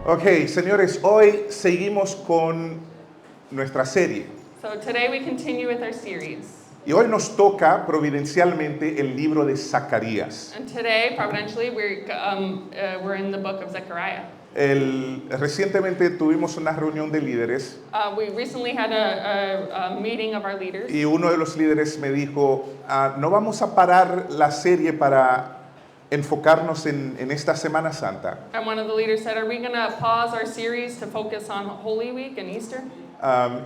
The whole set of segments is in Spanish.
Ok, señores, hoy seguimos con nuestra serie. So today we continue with our series. Y hoy nos toca providencialmente el libro de Zacarías. And today, providentially, we're in the book of Zechariah. Recientemente tuvimos una reunión de líderes We recently had a meeting of our leaders. y uno de los líderes me dijo, no vamos a parar la serie para enfocarnos en esta Semana Santa. And one of the leaders said, are we going to pause our series to focus on Holy Week and Easter?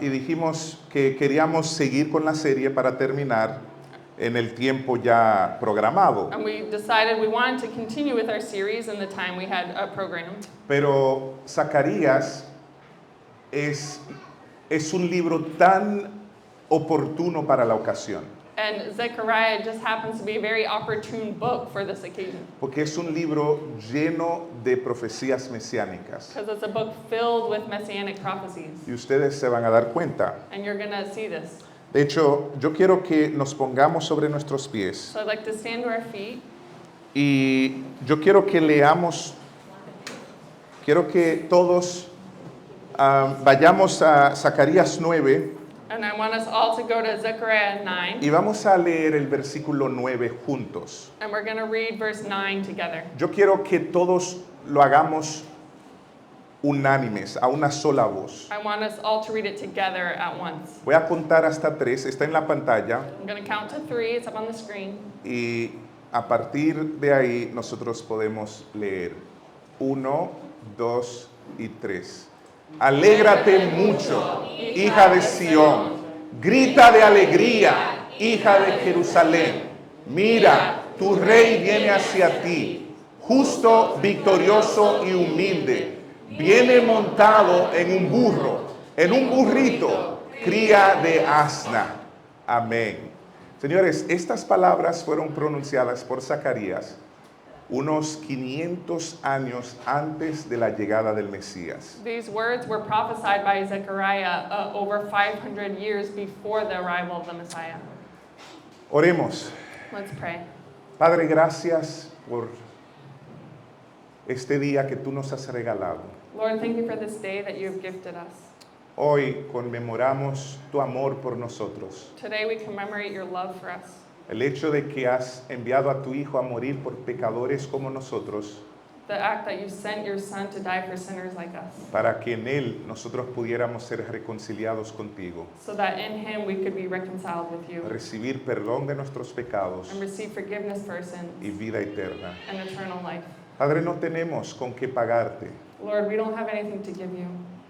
Y dijimos que queríamos seguir con la serie para terminar en el tiempo ya programado. And we decided we wanted to continue with our series in the time we had programmed. Pero Zacarías es un libro tan oportuno para la ocasión, And Zechariah just happens to be a very opportune book for this occasion. porque es un libro lleno de profecías mesiánicas. Because it's a book filled with messianic prophecies. Y ustedes se van a dar cuenta. And you're going to see this. De hecho, yo quiero que nos pongamos sobre nuestros pies So I'd like to stand to our feet. y yo quiero que leamos, quiero que todos vayamos a Zacarías 9 And I want us all to go to Zechariah 9. y vamos a leer el versículo 9 juntos. And we're going to read verse 9 together. Yo quiero que todos lo hagamos unánimes, a una sola voz. I want us all to read it together at once. Voy a contar hasta 3, está en la pantalla, I'm going to count to 3. It's up on the screen. y a partir de ahí nosotros podemos leer 1, 2 y 3. Alégrate mucho, hija de Sión, grita de alegría, hija de Jerusalén. Mira, tu rey viene hacia ti, justo, victorioso y humilde. Viene montado en un burro, en un burrito, cría de asna. Amén. Señores, estas palabras fueron pronunciadas por Zacarías unos 500 años antes de la llegada del Mesías. These words were prophesied by Zechariah over 500 years before the arrival of the Messiah. Oremos. Let's pray. Padre, gracias por este día que tú nos has regalado. Lord, thank you for this day that you have gifted us. Hoy conmemoramos tu amor por nosotros. Today we commemorate your love for us. El hecho de que has enviado a tu Hijo a morir por pecadores como nosotros, The act that you sent your son to die for sinners like us, para que en Él nosotros pudiéramos ser reconciliados contigo, so that in him we could be reconciled with you recibir perdón de nuestros pecados and receive forgiveness for our sins y vida eterna. and eternal life. Padre, no tenemos con qué pagarte. Lord, we don't have anything to give you.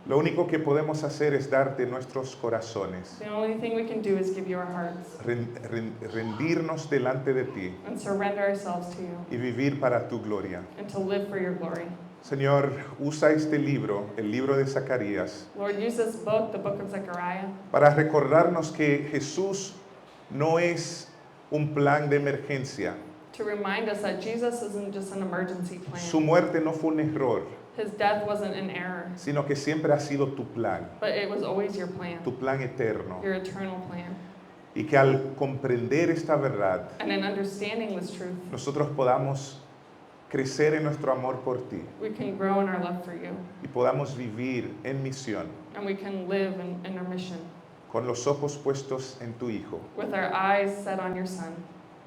Lo único que podemos hacer es darte nuestros corazones, The only thing we can do is give you our hearts rendirnos delante de ti and surrender ourselves to you y vivir para tu gloria. and to live for your glory. Señor, usa este libro, el libro de Zacarías, Lord, use this book, the book of Zechariah, para recordarnos que Jesús no es un plan de emergencia. to remind us that Jesus isn't just an emergency plan. Su muerte no fue un error, His death wasn't an error, sino que siempre ha sido tu plan but it was always your plan, eterno. your eternal plan. Y que al comprender esta verdad, And in understanding this truth, nosotros podamos crecer en nuestro amor por ti we can grow in our love for you, y podamos vivir en misión and we can live in our mission con los ojos puestos en tu Hijo, with our eyes set on your Son,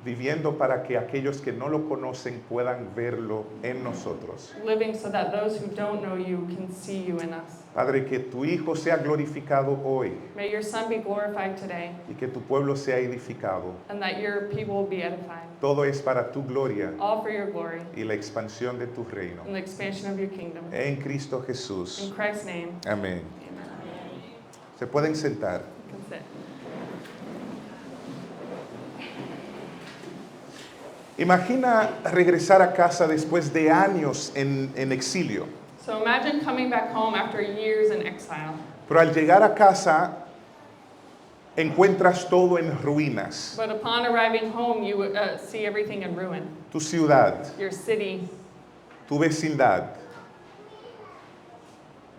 viviendo para que aquellos que no lo conocen puedan verlo en nosotros. living so that those who don't know you can see you in us. Padre, que tu Hijo sea glorificado hoy May your Son be glorified today, y que tu pueblo sea edificado. and that your people will be edified. Todo es para tu gloria All for your glory y la expansión de tu reino. and the expansion of your kingdom. En Cristo Jesús. In Christ's name, Amén. amen. Se pueden sentar. You can sit. Imagina regresar a casa después de años en exilio. So imagine coming back home after years in exile. Pero al llegar a casa encuentras todo en ruinas. But upon arriving home, you see everything in ruin. Tu ciudad, Your city, tu vecindad,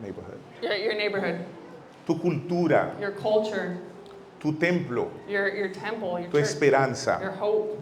neighborhood, your neighborhood, tu cultura, your culture, tu templo, your temple, your tu church, esperanza. your hope.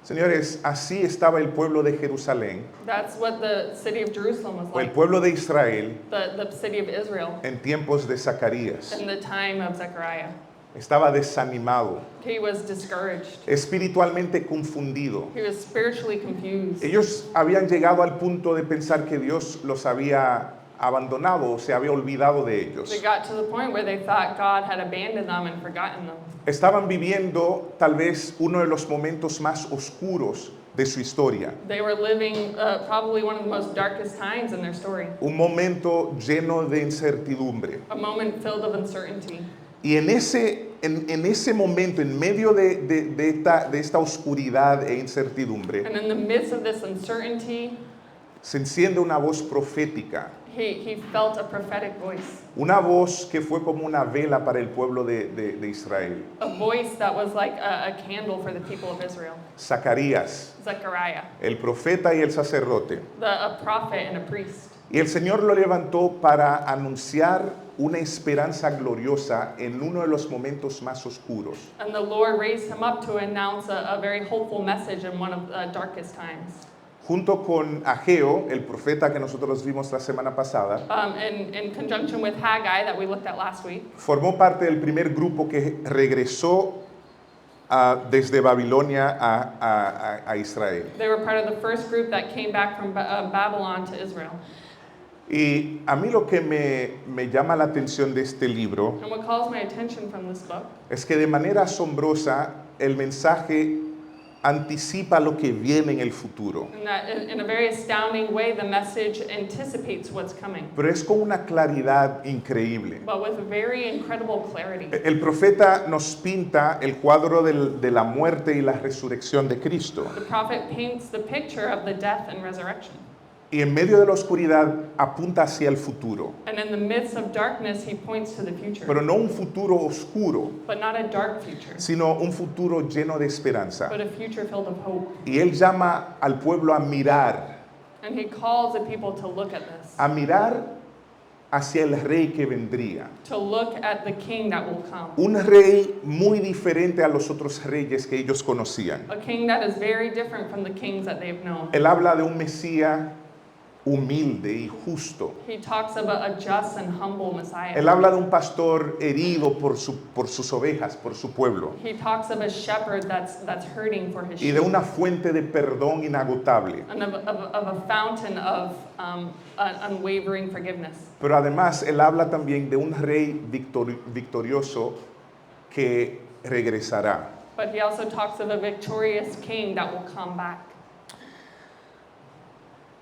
Señores, así estaba el pueblo de Jerusalén, That's what the city of Jerusalem was o el like, pueblo de Israel, the city of Israel en tiempos de Zacarías. in the time of Zechariah. Estaba desanimado, He was discouraged. espiritualmente confundido. He was spiritually confused. Ellos habían llegado al punto de pensar que Dios los había abandonado o se había olvidado de ellos. They got to the point where they thought God had abandoned them and forgotten them. Estaban viviendo tal vez uno de los momentos más oscuros de su historia. They were living probably one of the most darkest times in their story, Un momento lleno de incertidumbre. a moment filled of uncertainty. Y en ese momento, en medio de esta oscuridad e incertidumbre, And in the midst of this uncertainty, se enciende una voz profética. he felt a prophetic voice, Una voz que fue como una vela para el pueblo de Israel. a voice that was like a candle for the people of Israel. Zacarías, Zechariah, el profeta y el sacerdote. a prophet and a priest. Y el Señor lo levantó para anunciar una esperanza gloriosa en uno de los momentos más oscuros. And the Lord raised him up to announce a very hopeful message in one of the darkest times. Junto con Ageo, el profeta que nosotros vimos la semana pasada, In conjunction with Haggai that we looked at last week, formó parte del primer grupo que regresó desde Babilonia a Israel. they were part of the first group that came back from Babylon to Israel. Y a mí lo que me llama la atención de este libro And what calls my attention from this book es que de manera asombrosa el mensaje anticipa lo que viene en el futuro, and that in a very astounding way, the message anticipates what's coming, pero es con una claridad increíble. but with very incredible clarity. El profeta nos pinta el cuadro de la muerte y la resurrección de Cristo. The prophet paints the picture of the death and resurrection. Y en medio de la oscuridad apunta hacia el futuro, And in the midst of darkness, he points to the future, pero no un futuro oscuro, but not a dark future, sino un futuro lleno de esperanza. but a future filled of hope. Y él llama al pueblo a mirar And he calls the people to look at this, hacia el rey que vendría. to look at the king that will come. Un rey muy diferente a los otros reyes que ellos conocían. A king that is very different from the kings that they've known. Él habla de un Mesías humilde y justo. He talks about a just and humble Messiah. Él habla de un pastor herido por sus ovejas, por su pueblo. He talks of a shepherd that's hurting for his Y de sheep, una fuente de perdón inagotable. and of a fountain of unwavering forgiveness. Pero además él habla también de un rey victorioso que regresará. But he also talks of a victorious king that will come back.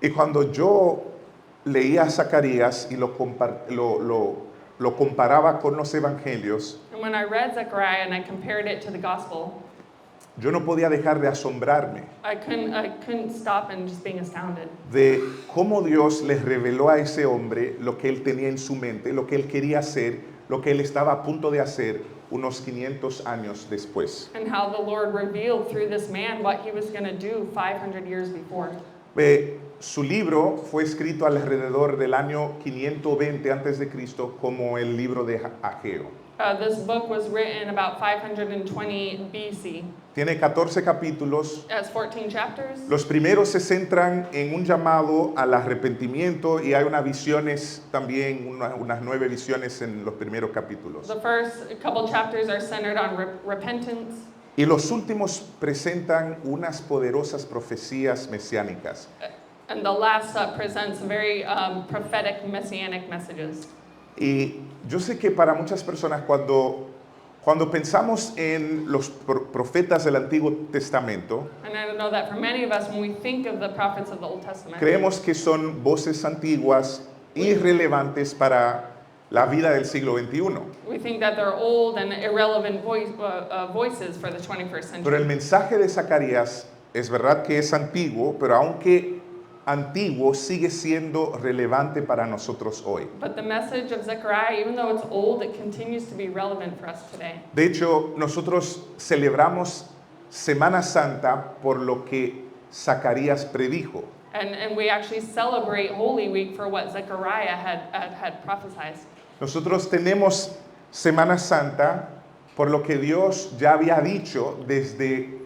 Y cuando yo leía a Zacarías y lo comparaba con los evangelios, And when I read Zechariah and I compared it to the gospel, yo no podía dejar de asombrarme I couldn't stop and just being astounded de cómo Dios les reveló a ese hombre lo que él tenía en su mente, lo que él quería hacer, lo que él estaba a punto de hacer unos 500 años después. and how the Lord revealed through this man what he was going to do 500 years before. Su libro fue escrito alrededor del año 520 antes de Cristo como el libro de Ageo. This book was written about 520 BC. Tiene 14 capítulos. It has 14 chapters. Los primeros se centran en un llamado al arrepentimiento y hay unas visiones también, unas 9 visiones en los primeros capítulos. The first couple chapters are centered on repentance. Y los últimos presentan unas poderosas profecías mesiánicas. And the last presents very prophetic messianic messages. Y yo sé que para muchas personas cuando pensamos en los profetas del Antiguo Testamento, And I know that for many of us, when we think of the prophets of the Old Testament, creemos que son voces antiguas irrelevantes para la vida del siglo XXI. we think that they're old and irrelevant voices for the 21st Pero el century. mensaje de Zacarías es verdad que es antiguo, pero aunque antiguo sigue siendo relevante para nosotros hoy. But the message of Zechariah, even though it's old, it continues to be relevant for us today. De hecho, nosotros celebramos Semana Santa por lo que Zacarías predijo. And we actually celebrate Holy Week for what Zechariah had prophesied. Nosotros tenemos Semana Santa por lo que Dios ya había dicho desde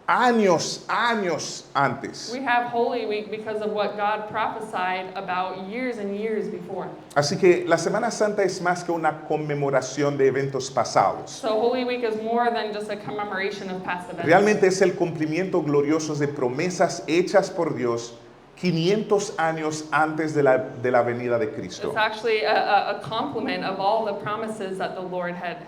años antes. We have Holy Week because of what God prophesied about years and years before. Así que la Semana Santa es más que una conmemoración de eventos pasados. So Holy Week is more than just a commemoration of past events. Realmente es el cumplimiento glorioso de promesas hechas por Dios 500 años antes de la venida de Cristo. It's actually a complement of all the promises that the Lord had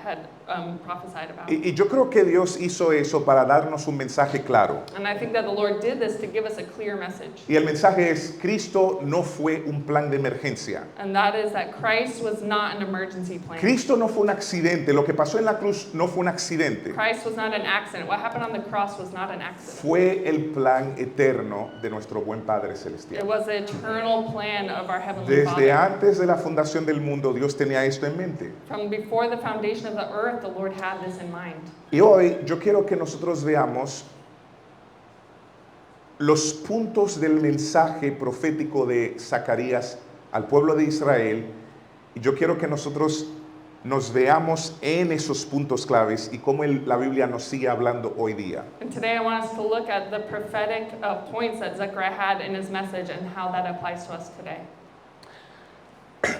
prophesied about. Y yo creo que Dios hizo eso para darnos un mensaje claro. And I think that the Lord did this to give us a clear message. Y el mensaje es, Cristo no fue un plan de emergencia. And that is that Christ was not an emergency plan. Cristo no fue un accidente. Lo que pasó en la cruz no fue un accidente. Christ was not an accident. What happened on the cross was not an accident. Fue el plan eterno de nuestro buen Padre It Celestial. was the eternal plan of our Heavenly Desde Father. antes de la fundación del mundo, Dios tenía esto en mente. From before the foundation of the earth, the Lord had this in mind. Y hoy yo quiero que nosotros veamos los puntos del mensaje profético de Zacarías al pueblo de Israel. Y yo quiero que nosotros nos veamos en esos puntos claves y cómo la Biblia nos sigue hablando hoy día. And today I want us to look at the prophetic points that Zechariah had in his message and how that applies to us today.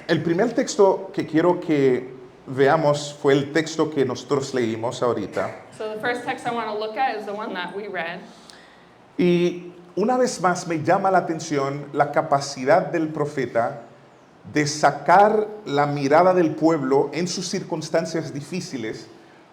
El primer texto que quiero que veamos fue el texto que nosotros leímos ahorita. So the first text I want to look at is the one that we read. Y una vez más me llama la atención la capacidad del profeta de sacar la mirada del pueblo en sus circunstancias difíciles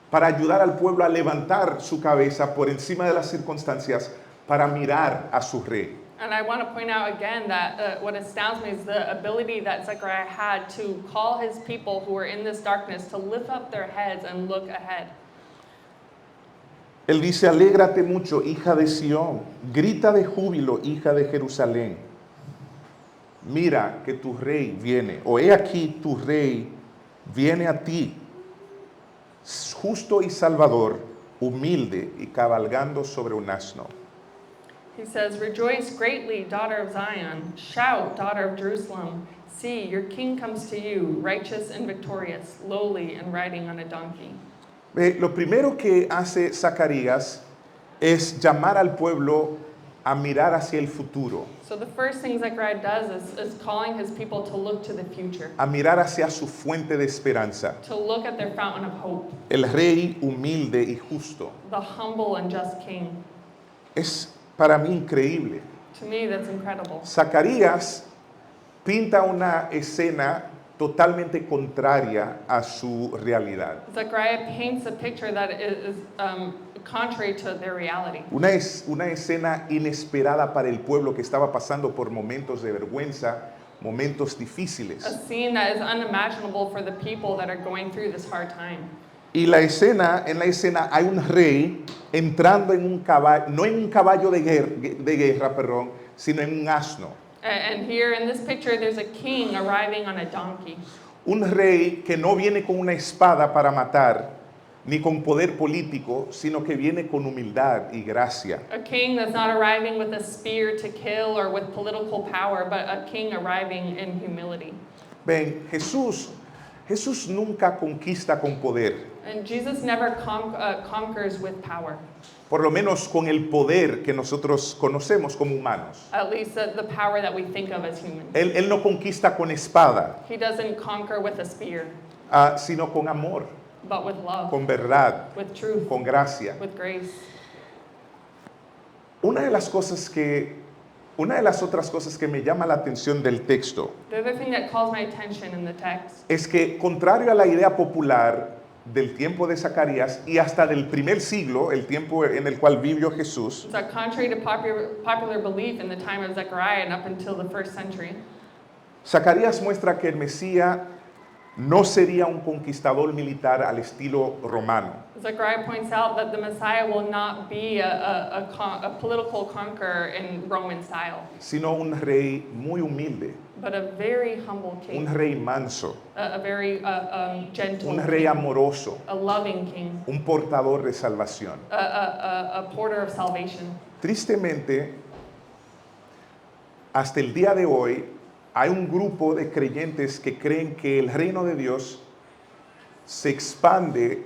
para ayudar al pueblo a levantar su cabeza por encima de las circunstancias para mirar a su rey. And I want to point out again that what astounds me is the ability that Zechariah had to call his people who were in this darkness to lift up their heads and look ahead. Él dice, alégrate mucho, hija de Sión, grita de júbilo, hija de Jerusalén. Mira que tu rey viene, o he aquí tu rey viene a ti, justo y salvador, humilde y cabalgando sobre un asno. He says, rejoice greatly, daughter of Zion. Shout, daughter of Jerusalem. See, your king comes to you, righteous and victorious, lowly and riding on a donkey. Lo primero que hace Zacarías es llamar al pueblo a mirar hacia el futuro, So the first thing Zechariah does is calling his people to look to the future, a mirar hacia su fuente de esperanza, to look at their fountain of hope, el rey humilde y justo. the humble and just king. Es para mí increíble. To me, that's incredible. Zacarías pinta una escena totalmente contraria a su realidad. Zechariah paints a picture that is contrary to their reality. Una escena inesperada para el pueblo que estaba pasando por momentos de vergüenza, momentos difíciles. A scene that is unimaginable for the people that are going through this hard time. Y en la escena hay un rey entrando en un caballo, no en un caballo de guerra, perdón, sino en un asno. And here in this picture, there's a king arriving on a donkey. Un rey que no viene con una espada para matar, ni con poder político, sino que viene con humildad y gracia. A king that's not arriving with a spear to kill or with political power, but a king arriving in humility. Ven, Jesús nunca conquista con poder, And Jesus never conquers with power, por lo menos con el poder que nosotros conocemos como humanos. at least the power that we think of as humans. Él no conquista con espada, He doesn't conquer with a spear, sino con amor, but with love, con verdad, with truth, con gracia. with grace. Una de las otras cosas que me llama la atención del texto The other thing that calls my attention in the text es que, contrario a la idea popular del tiempo de Zacarías y hasta del primer siglo, el tiempo en el cual vivió Jesús, is that contrary to popular belief in the time of Zechariah and up until the 1st century, Zacarías muestra que el Mesías no sería un conquistador militar al estilo romano, Zechariah points out that the Messiah will not be a political conqueror in Roman style, sino un rey muy humilde, but a very humble un king, rey manso, a very gentle un rey king, amoroso, a loving king, un portador de salvación. a porter of salvation. Tristemente, hasta el día de hoy, hay un grupo de creyentes que creen que el reino de Dios se expande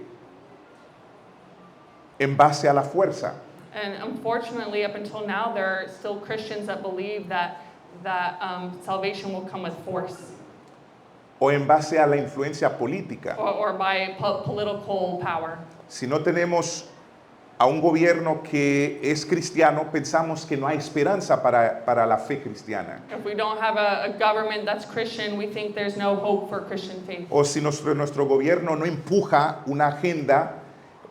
en base a la fuerza. And unfortunately, up until now, there are still Christians that believe that salvation will come with force o en base a la influencia política. or by political power. Si no tenemos a un gobierno que es cristiano, pensamos que no hay esperanza para la fe cristiana. If we don't have a government that's Christian, we think there's no hope for Christian faith. O si nuestro gobierno no empuja una agenda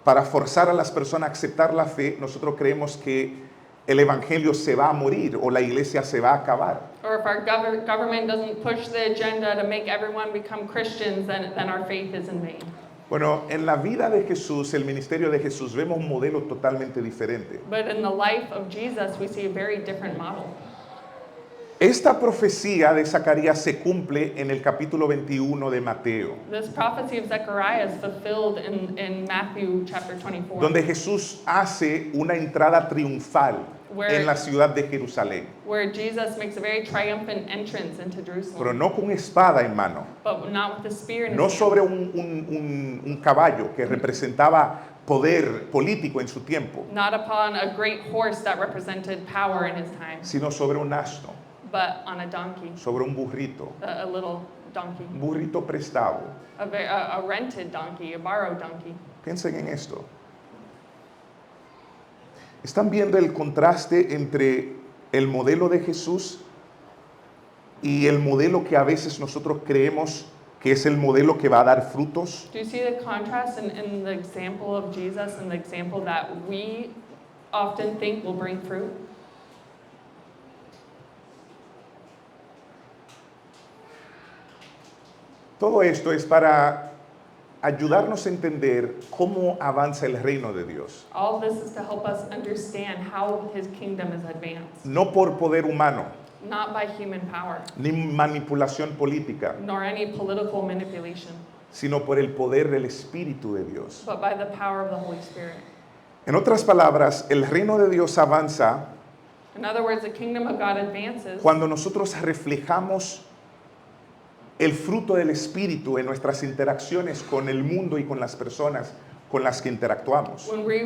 para forzar a las personas a aceptar la fe, nosotros creemos que el evangelio se va a morir o la iglesia se va a acabar. Or if our government doesn't push the agenda to make everyone become Christians, then our faith is in vain. Bueno, en la vida de Jesús, el ministerio de Jesús, vemos un modelo totalmente diferente. But in the life of Jesus, we see a very different model. Esta profecía de Zacarías se cumple en el capítulo 21 de Mateo, This prophecy of Zechariah is fulfilled in Matthew chapter 24, donde Jesús hace una entrada triunfal en la ciudad de Jerusalén, where Jesus makes a very triumphant entrance into pero Jerusalem, no con espada en mano, but not with the spear in no his hand, sobre un caballo que representaba poder político en su tiempo, not upon a great horse that represented power in his time, sino sobre un asno, but on a donkey, sobre un burrito, a little donkey, un burrito prestado. a rented donkey, a borrowed donkey. Piensen en esto. ¿Están viendo el contraste entre el modelo de Jesús y el modelo que a veces nosotros creemos que es el modelo que va a dar frutos? Do you see the contrast in the example of Jesus and the example that we often think will bring fruit? Todo esto es para ayudarnos a entender cómo avanza el reino de Dios. All of this is to help us understand how his kingdom is advanced, No por poder humano, not by human power, ni manipulación política, nor any political manipulation, sino por el poder del Espíritu de Dios. but by the power of the Holy Spirit. En otras palabras, el reino de Dios avanza In other words, the kingdom of God advances cuando nosotros reflejamos el fruto del Espíritu en nuestras interacciones con el mundo y con las personas con las que interactuamos. when we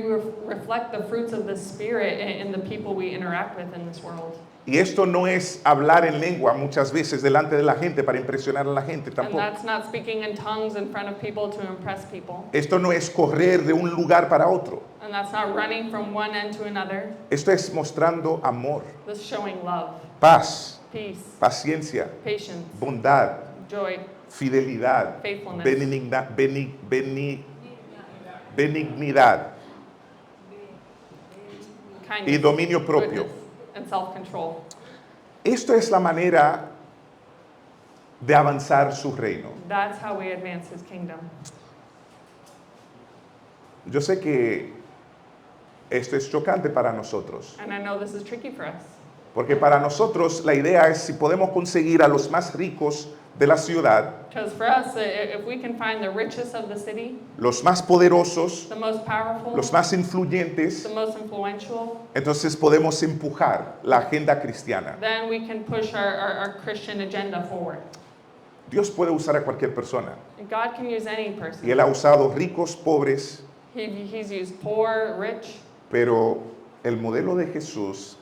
reflect the fruits of the Spirit in the people we interact with in this world. Y esto no es hablar en lengua muchas veces delante de la gente para impresionar a la gente And tampoco. that's not speaking in tongues in front of people to impress people. Esto no es correr de un lugar para otro. And that's not running from one end to another. Esto es mostrando amor, This is showing love, paz, peace, paciencia, patience, bondad, joy, fidelidad, faithfulness, benignidad kindness, y dominio propio. goodness, and self-control. Esto es la manera de avanzar su reino. That's how we advance his kingdom. Yo sé que esto es chocante para nosotros, And I know this is tricky for us. porque para nosotros la idea es si podemos conseguir a los más ricos de la ciudad, Because for us, if we can find the richest of the city, los más poderosos, the most powerful, los más influyentes, the most influential, entonces podemos empujar la agenda cristiana. then we can push our Christian agenda forward. Dios puede usar a cualquier persona, And God can use any y person. Él ha usado ricos, pobres, He's used poor, rich, pero el modelo de Jesús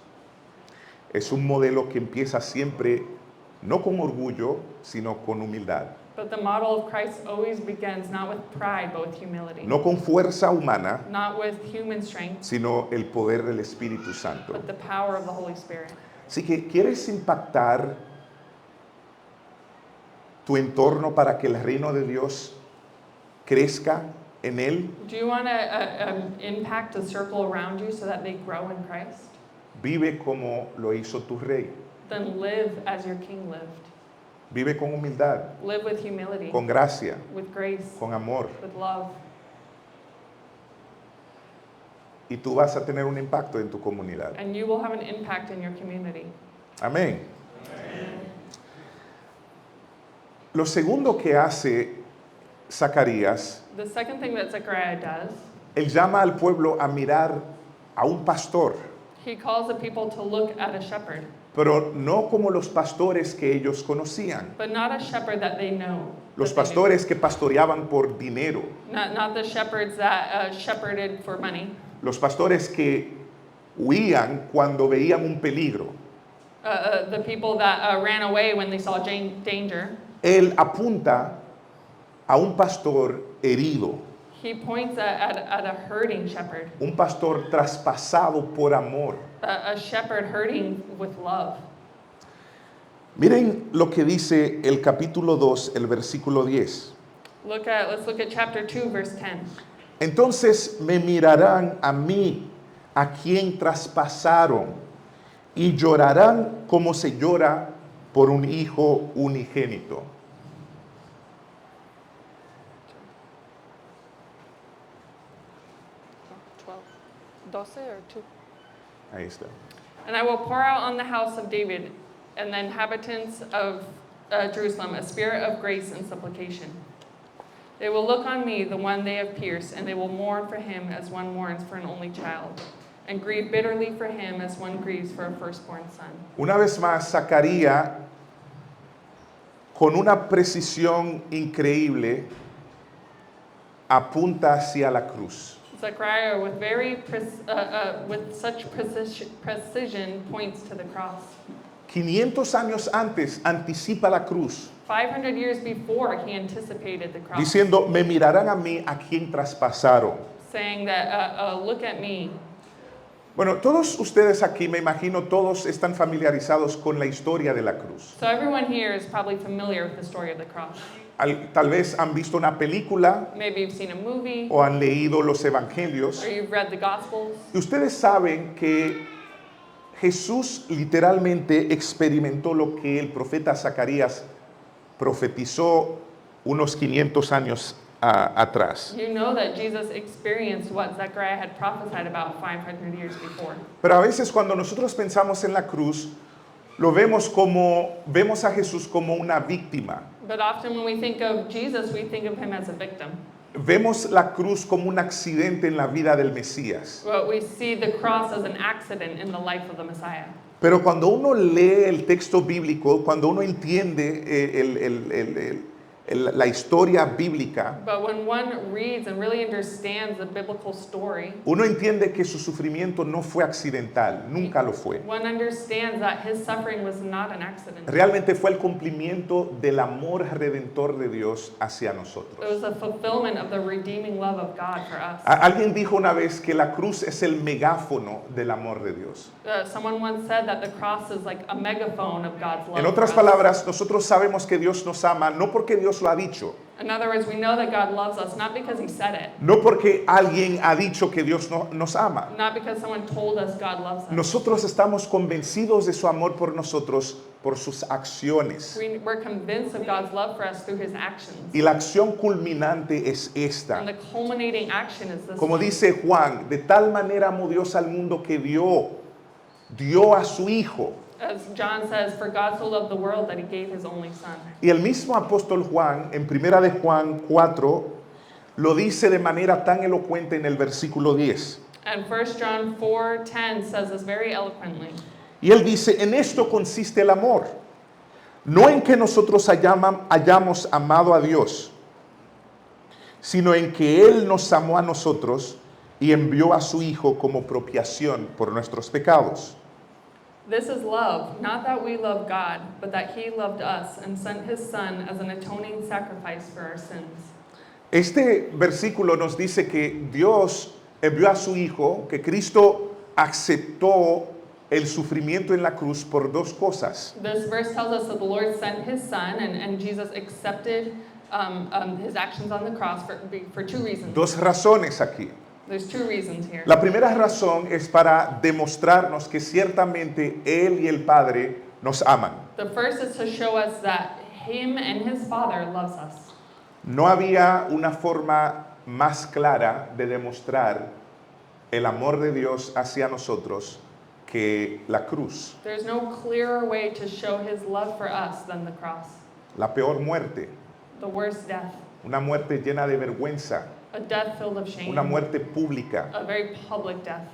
es un modelo que empieza siempre no con orgullo, sino con humildad. but the model of Christ always begins not with pride, but with humility. No con fuerza humana, Not with human strength, sino el poder del Espíritu Santo. but the power of the Holy Spirit. Así que, ¿quieres impactar tu entorno para que el reino de Dios crezca en él? Do you want to impact the circle around you so that they grow in Christ? Vive como lo hizo tu rey. Then live as your King lived. Vive con humildad, Live with humility, con gracia, with grace, con amor. with love. Y tú vas a tener un impacto en tu comunidad. And you will have an impact in your community. Amén. Lo segundo que hace Zacarías, The second thing that Zechariah does, él llama al pueblo a mirar a un pastor, he calls the people to look at a shepherd, pero no como los pastores que ellos conocían. but not a shepherd that they know. Los that they knew. pastores que pastoreaban por dinero. Not the shepherds that shepherded for money. Los pastores que huían cuando veían un peligro. The people that ran away when they saw danger. Él apunta a un pastor herido, He points at a hurting shepherd, un pastor traspasado por amor. a shepherd hurting with love. Miren lo que dice el capítulo 2, el versículo 10. Let's look at chapter 2, verse 10. Entonces me mirarán a mí, a quien traspasaron, y llorarán como se llora por un hijo unigénito. Ahí está. And I will pour out on the house of David and the inhabitants of Jerusalem a spirit of grace and supplication. They will look on me, the one they have pierced, and they will mourn for him as one mourns for an only child, and grieve bitterly for him as one grieves for a firstborn son. Una vez más, Zacarías, con una precisión increíble, apunta hacia la cruz. Zechariah, with such precision, points to the cross. 500 años antes anticipa la cruz, 500 years before, he anticipated the cross, diciendo, me mirarán a mí a quien traspasaron. saying that, look at me. Bueno, todos ustedes aquí, me imagino, todos están familiarizados con la historia de la cruz. So everyone here is probably familiar with the story of the cross. Tal vez han visto una película Maybe you've seen a movie, o han leído los evangelios. or you've read the Gospels. Y ustedes saben que Jesús literalmente experimentó lo que el profeta Zacarías profetizó unos 500 años atrás. You know that Jesus experienced what Zechariah had prophesied about 500 years before. Pero a veces cuando nosotros pensamos en la cruz, vemos a Jesús como una víctima. But often when we think of Jesus, we think of him as a victim. Vemos la cruz como un accidente en la vida del Mesías. But we see the cross as an accident in the life of the Messiah. Pero cuando uno lee el texto bíblico, cuando uno entiende la historia bíblica, But when one reads and really understands the biblical story, uno entiende que su sufrimiento no fue accidental, nunca lo fue. one understands that his suffering was not an accident. Realmente fue el cumplimiento del amor redentor de Dios hacia It nosotros. was a fulfillment of the redeeming love of God for us. Alguien dijo una vez que la cruz es el megáfono del amor de Dios. Someone once said that the cross is like a megaphone of God's love. En otras for us. palabras, nosotros sabemos que Dios nos ama no porque Dios lo ha dicho, In other words, we know that God loves us not because he said it, no porque alguien ha dicho que Dios nos ama. not because someone told us God loves us. Nosotros estamos convencidos de su amor por nosotros por sus acciones. We're convinced of God's love for us through his actions. Y la acción culminante es esta. And the culminating action is this Como one. dice Juan, de tal manera amó Dios al mundo que dio a su Hijo. As John says, for God so loved the world that he gave his only son. Y el mismo apóstol Juan, en primera de Juan 4, lo dice de manera tan elocuente en el versículo 10. And 1 John 4:10 says this very eloquently. Y él dice, en esto consiste el amor, no en que nosotros hayamos amado a Dios, sino en que Él nos amó a nosotros y envió a su Hijo como propiciación por nuestros pecados. This is love, not that we love God, but that he loved us and sent his son as an atoning sacrifice for our sins. Este versículo nos dice que Dios envió a su Hijo, que Cristo aceptó el sufrimiento en la cruz por dos cosas. This verse tells us that the Lord sent his son and Jesus accepted his actions on the cross for two reasons. Dos razones aquí. There's two reasons here. La primera razón es para demostrarnos que ciertamente Él y el Padre nos aman. The first is to show us that him and his Father loves us. No había una forma más clara de demostrar el amor de Dios hacia nosotros que la cruz, There's no clearer way to show his love for us than the cross. la peor muerte, The worst death, una muerte llena de vergüenza, a death filled of shame, una muerte pública a very public death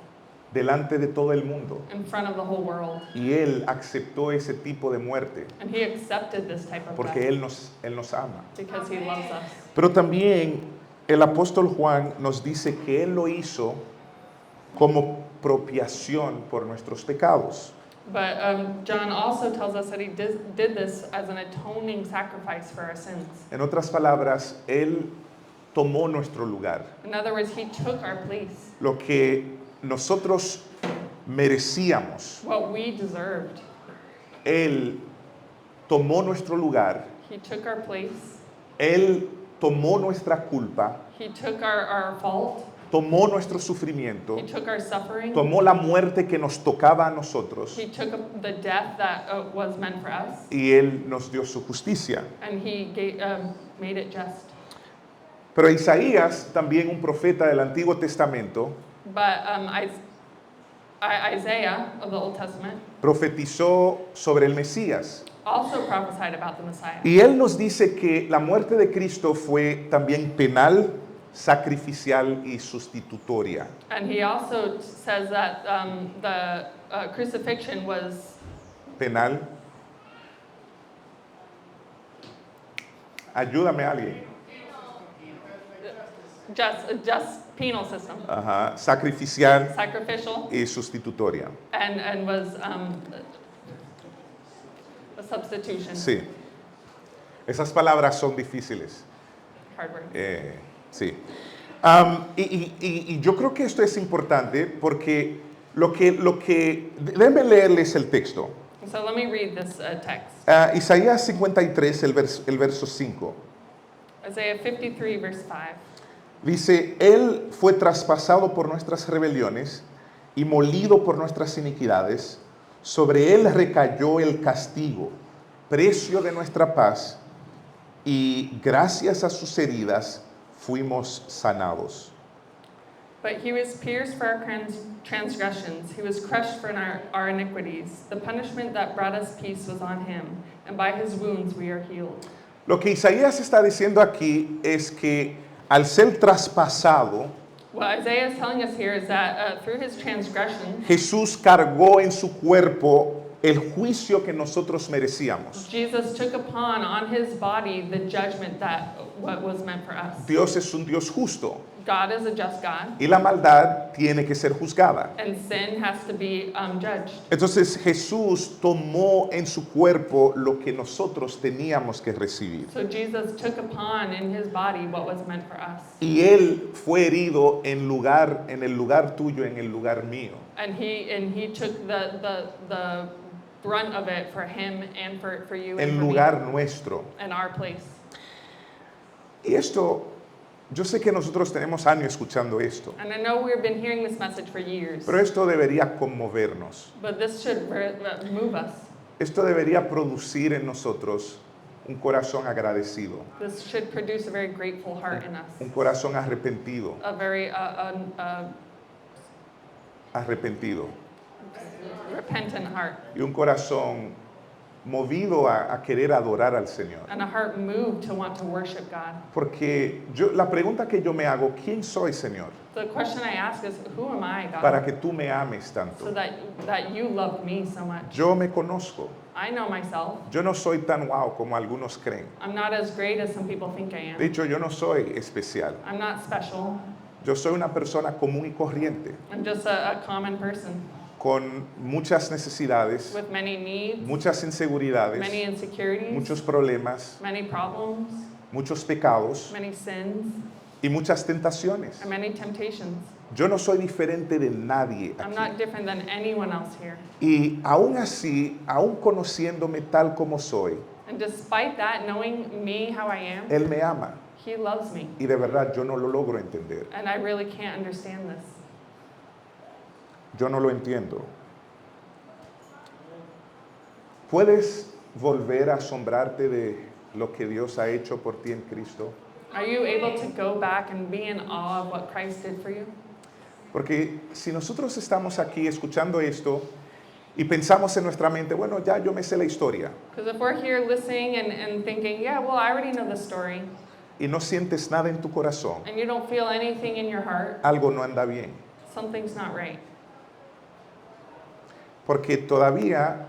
delante de todo el mundo. in front of the whole world. Y Él aceptó ese tipo de muerte And he accepted this type of porque death Él nos ama. because he loves us. Pero también el apóstol Juan nos dice que Él lo hizo como expropiación por nuestros pecados. But John also tells us that he did this as an atoning sacrifice for our sins. En otras palabras, Él tomó nuestro lugar. In other words, he took our place, Lo que nosotros merecíamos, what we deserved. Él tomó nuestro lugar. He took our place, Él tomó nuestra culpa, he took our fault, tomó nuestro sufrimiento, he took our suffering, tomó la muerte que nos tocaba a nosotros he took the death that was meant for us, y Él nos dio su justicia. and he made it just. Pero Isaías, también un profeta del Antiguo Testamento, But Isaiah of the Old Testament profetizó sobre el Mesías. also prophesied about the Messiah. Y él nos dice que la muerte de Cristo fue también penal, sacrificial y sustitutoria. And he also says that the crucifixion was Penal. Ayúdame alguien. just penal system, Ajá. Sacrificial sacrificial, y sustitutoria. and was a substitution. Sí. Esas palabras son difíciles. Hard word. Sí. Y yo creo que esto es importante porque déjenme leerles el texto. So let me read this text. Isaías 53, el verso 5. Isaiah 53, verse 5. Dice, Él fue traspasado por nuestras rebeliones y molido por nuestras iniquidades. Sobre Él recayó el castigo, precio de nuestra paz, y gracias a sus heridas fuimos sanados. But he was pierced for our transgressions, he was crushed for our iniquities. The punishment that brought us peace was on him, and by his wounds we are healed. Lo que Isaías está diciendo aquí es que al ser traspasado, What Isaiah is telling us here is that through his transgression, Jesús cargó en su cuerpo el juicio que nosotros merecíamos. Jesus took upon on his body the judgment that what was meant for us. Dios es un Dios justo God is a just God, y la maldad tiene que ser juzgada. and sin has to be judged. Entonces Jesús tomó en su cuerpo lo que nosotros teníamos que recibir. So Jesus took upon in his body what was meant for us. Y Él fue herido en el lugar tuyo, en el lugar mío. And he took the brunt of it for him and for you and En for lugar me, nuestro. in our place. Y esto, yo sé que nosotros tenemos años escuchando esto, And I know we've been hearing this message for years, pero esto debería conmovernos. but this should move us. Esto debería producir en nosotros un corazón agradecido, This should produce a very grateful heart in us, un corazón arrepentido, a very repentant heart, y un corazón movido a querer adorar al Señor. and a heart moved to want to worship God. Porque la pregunta que yo me hago, ¿quién soy, Señor? The question I ask is, who am I, God, Para que tú me ames so tanto. that you love me so much? Yo me conozco. I know myself. Yo no soy tan wow como algunos creen. I'm not as great as some people think I De am. hecho, yo no soy especial. I'm not special. Yo soy una persona común y corriente, I'm just a common person con muchas necesidades, with many needs, muchas inseguridades, many insecurities, muchos problemas, many problems, muchos pecados many sins, y muchas tentaciones. and many temptations. Yo no soy diferente de nadie I'm aquí. not different than anyone else here. Y aún así, aún conociéndome tal como soy, And despite that, knowing me how I am, Él me ama. He loves me. Y de verdad yo no lo logro entender. And I really can't understand this. Yo no lo entiendo. ¿Puedes volver a asombrarte de lo que Dios ha hecho por ti en Cristo? Are you able to go back and be in awe of what Christ did for you? Porque si nosotros estamos aquí escuchando esto y pensamos en nuestra mente, bueno, ya yo me sé la historia, Because if we're here listening and thinking, yeah, well, I already know the story, y no sientes nada en tu corazón, and you don't feel anything in your heart, algo no anda bien. something's not right. Porque todavía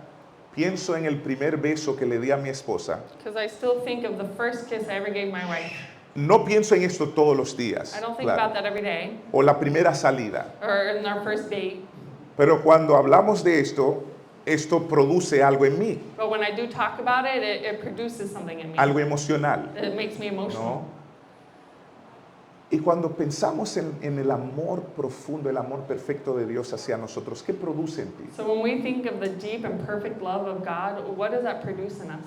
pienso en el primer beso que le di a mi esposa. Because I still think of the first kiss I ever gave my wife. No pienso en esto todos los días, I don't think claro. about that every day, O la primera salida. or in our first date. Pero cuando hablamos de esto, esto produce algo en mí, But when I do talk about it, it produces something in me. algo emocional, It makes me emotional. ¿no? Y cuando pensamos en el amor profundo, el amor perfecto de Dios hacia nosotros, ¿qué produce en ti? So when we think of the deep and perfect love of God, what does that produce in us?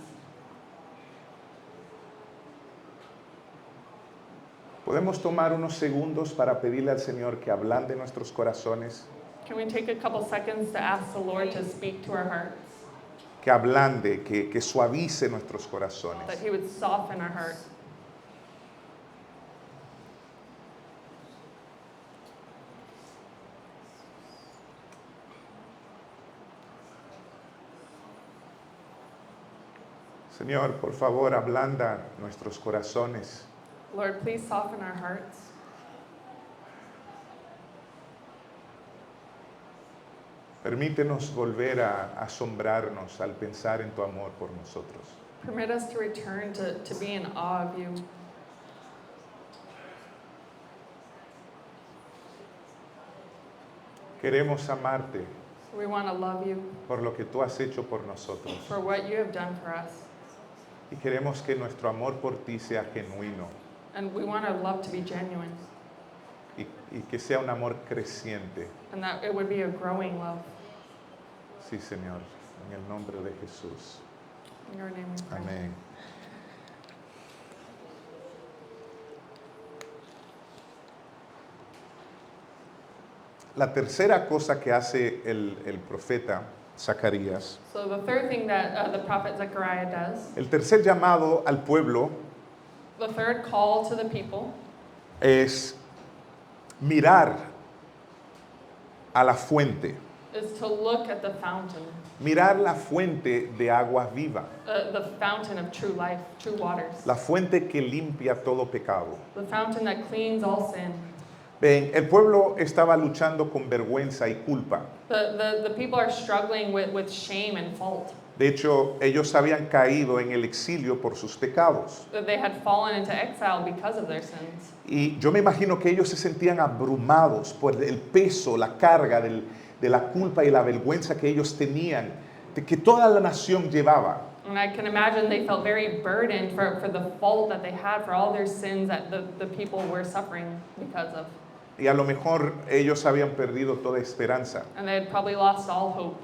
Podemos tomar unos segundos para pedirle al Señor que ablande nuestros corazones, Can we take a couple seconds to ask the Lord to speak to our hearts, que ablande, que suavice nuestros that corazones. He would soften our hearts? Señor, por favor, ablanda nuestros corazones. Lord, please soften our hearts. Permítenos volver a asombrarnos al pensar en tu amor por nosotros. Permit us to return to be in awe of you. Queremos amarte We want to love you por lo que tú has hecho por nosotros. for what you have done for us. Y queremos que nuestro amor por ti sea genuino And we want our love to be genuine, y que sea un amor creciente. and that it would be a growing love. Sí, Señor, en el nombre de Jesús. In your name we pray. Amén. La tercera cosa que hace el profeta Zacarías, So the third thing that the prophet Zechariah does, el tercer llamado al pueblo the third call to the people, es mirar a la fuente, is to look at the fountain, mirar la fuente de agua viva, the fountain of true life, true waters, la fuente que limpia todo pecado. the fountain that cleans all sin. Ven, el pueblo estaba luchando con vergüenza y culpa. The people are struggling with shame and fault. De hecho, ellos habían caído en el exilio por sus pecados. That they had fallen into exile because of their sins. Y yo me imagino que ellos se sentían abrumados por el peso, la carga de la culpa y la vergüenza que ellos tenían, de que toda la nación llevaba. And I can imagine they felt very burdened for the fault that they had, for all their sins that the people were suffering because of. Y a lo mejor ellos habían perdido toda esperanza. And they had probably lost all hope.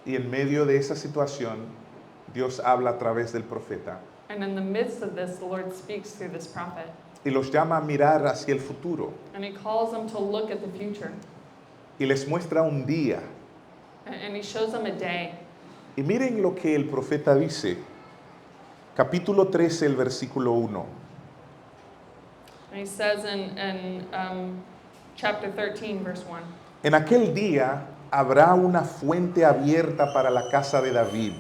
Y en medio de esa situación, Dios habla a través del profeta And in the midst of this, the Lord speaks through this prophet. y los llama a mirar hacia el futuro And He calls them to look at the future. y les muestra un día. And He shows them a day. Y miren lo que el profeta dice, capítulo 13, el versículo 1. And He says in chapter 13, verse 1. En aquel día habrá una fuente abierta para la casa de David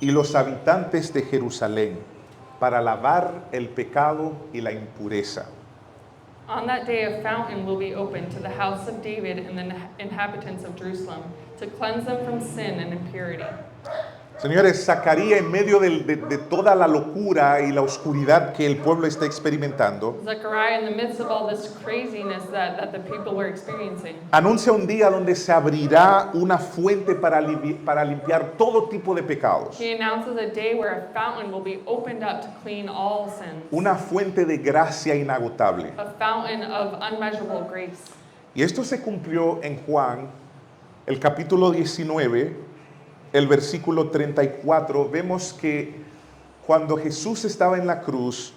y los habitantes de Jerusalén para lavar el pecado y la impureza. On that day, a fountain will be opened to the house of David and the inhabitants of Jerusalem to cleanse them from sin and impurity. Señores, Zacarías, en medio de toda la locura y la oscuridad que el pueblo está experimentando, Zechariah, in the midst of all this craziness that the people were experiencing, anuncia un día donde se abrirá una fuente para limpiar todo tipo de pecados. he announces a day where a fountain will be opened up to clean all sins, Una fuente de gracia inagotable. a fountain of unmeasurable grace. Y esto se cumplió en Juan, el capítulo 19, el versículo 34. Vemos que cuando Jesús estaba en la cruz,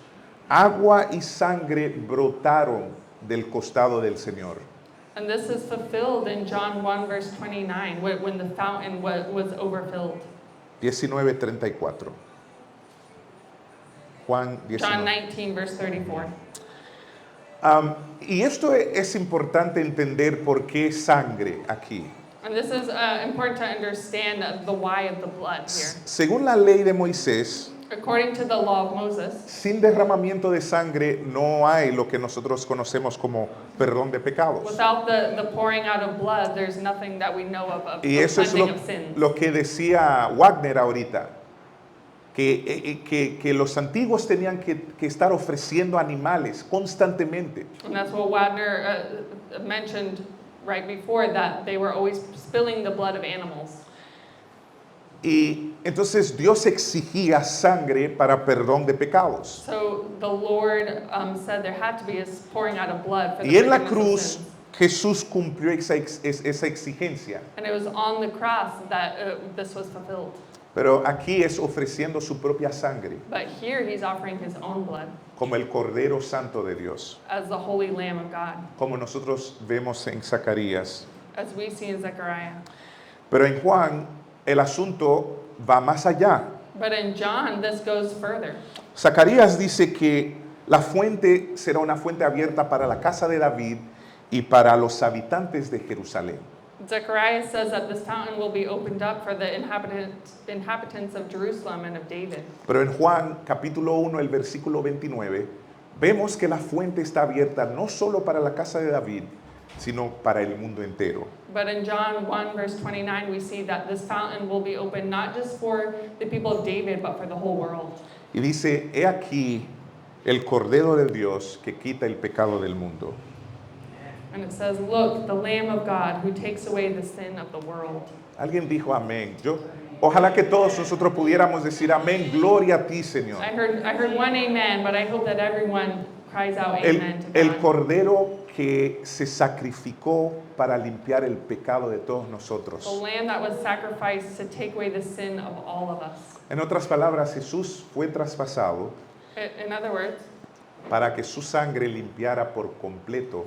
agua y sangre brotaron del costado del Señor. And this is fulfilled in John 1, verse 29, when the fountain was overfilled. 19:34. Juan John 19. 19, verse 34. Y esto es importante entender por qué sangre aquí. And this is important to understand the why of the blood here. Según la ley de Moisés, According to the law of Moses, sin derramamiento de sangre no hay lo que nosotros conocemos como perdón de pecados. without the pouring out of blood, there's nothing that we know of Y eso es cleansing of sins. lo que decía Wagner ahorita, que los antiguos tenían que estar ofreciendo animales constantemente. And that's what Wagner mentioned right before that, they were always spilling the blood of animals. Y entonces Dios exigía sangre para perdón de pecados. So the Lord said there had to be a pouring out of blood for the Y en la forgiveness of cruz sins. Jesús cumplió esa exigencia. And it was on the cross that this was fulfilled. Pero aquí es ofreciendo su propia sangre, But here he's offering his own blood como el Cordero Santo de Dios, as the holy Lamb of God, como nosotros vemos en Zacarías. as we see in Zechariah. Pero en Juan el asunto va más allá. But in John, this goes further. Zacarías dice que la fuente será una fuente abierta para la casa de David y para los habitantes de Jerusalén. Zechariah says that this fountain will be opened up for the inhabitants of Jerusalem and of David. Pero en Juan capítulo 1, el versículo 29, vemos que la fuente está abierta no solo para la casa de David, sino para el mundo entero. But in John 1 verse 29, we see that this fountain will be open not just for the people of David, but for the whole world. Y dice, he aquí el Cordero de Dios que quita el pecado del mundo. And it says, look, the Lamb of God who takes away the sin of the world. Alguien dijo amén. Ojalá que todos nosotros pudiéramos decir amén, gloria a ti, Señor. I heard one amen, but I hope that everyone cries out amen to El God. Cordero que se sacrificó para limpiar el pecado de todos nosotros. The Lamb that was sacrificed to take away the sin of all of us. En otras palabras, Jesús fue traspasado In other words, para que su sangre limpiara por completo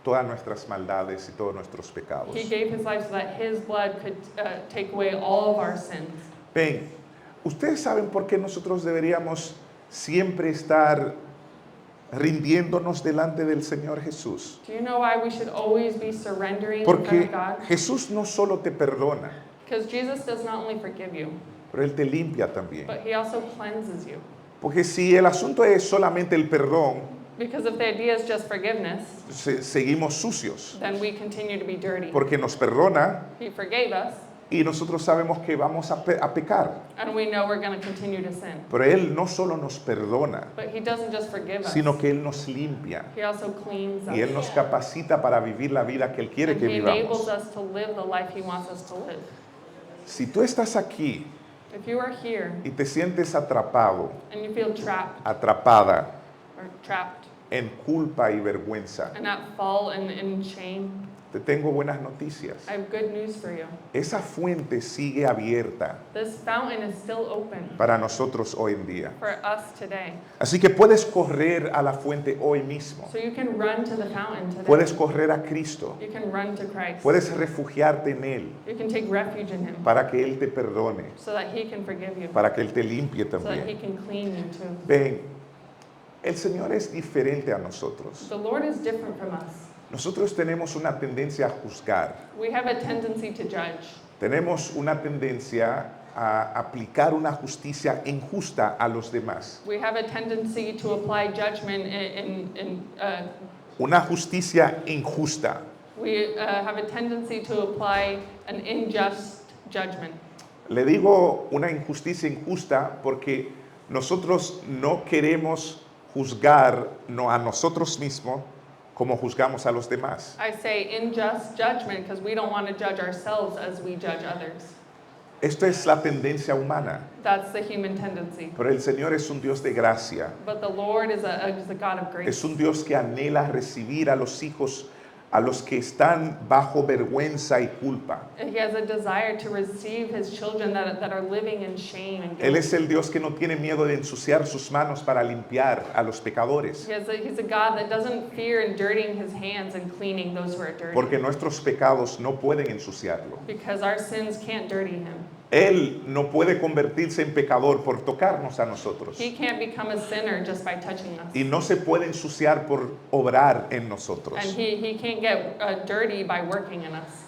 todas nuestras maldades y todos nuestros pecados. he gave his life so that his blood could take away all of our sins. Ven, ¿ustedes saben por qué nosotros deberíamos siempre estar rindiéndonos delante del Señor Jesús? Do you know why we should always be surrendering in Porque front of God? Jesús no solo te perdona, Because Jesus does not only forgive you, pero Él te limpia también. but he also cleanses you. Porque si el asunto es solamente el perdón, Because if the idea is just forgiveness, seguimos sucios. then we continue to be dirty. Porque nos perdona He forgave us, y nosotros sabemos que vamos a pecar. and we know we're going to continue to sin. Pero Él no solo nos perdona, But he doesn't just forgive us, sino que Él nos limpia. he also cleans us. Y Él nos capacita para vivir la vida que Él quiere And que he enables vivamos. us to live the life he wants us to live. Si tú estás aquí If you are here y te sientes atrapado, and you feel trapped atrapada or trapped en culpa y vergüenza, and at fault and in shame, te tengo buenas noticias. I have good news for you. Esa fuente sigue abierta This fountain is still open para nosotros hoy en día. for us today. Así que puedes correr a la fuente hoy mismo. So you can run to the fountain today. Puedes correr a Cristo. You can run to Christ. Puedes refugiarte en Él You can take refuge in him para que Él te perdone, so that he can forgive you, para que Él te limpie so that he también. can clean you too. Ven, el Señor es diferente a nosotros. The Lord is different from us. Nosotros tenemos una tendencia a juzgar. We have a tendency to judge. Tenemos una tendencia a aplicar una justicia injusta a los demás. We have a tendency to apply judgment Una justicia injusta. we have a tendency to apply an unjust judgment. Le digo una injusticia injusta porque nosotros no queremos juzgar a nosotros mismos como juzgamos a los demás. I say unjust judgment because we don't want to judge ourselves as we judge others. Esto es la tendencia humana, That's the human tendency. pero el Señor es un Dios de gracia. But the Lord is a God of grace. Es un Dios que anhela recibir a los hijos, a los que están bajo vergüenza y culpa. He has a desire to receive his children that are living in shame and Él guilt. es el Dios que no tiene miedo de ensuciar sus manos para limpiar a los pecadores, He's a God that doesn't fear in dirtying his hands and cleaning those who are dirty. porque nuestros pecados no pueden ensuciarlo. Because our sins can't dirty him. Él no puede convertirse en pecador por tocarnos a nosotros. He can't become a sinner just by touching us. Y no se puede ensuciar por obrar en nosotros. And he can't get dirty by working in us.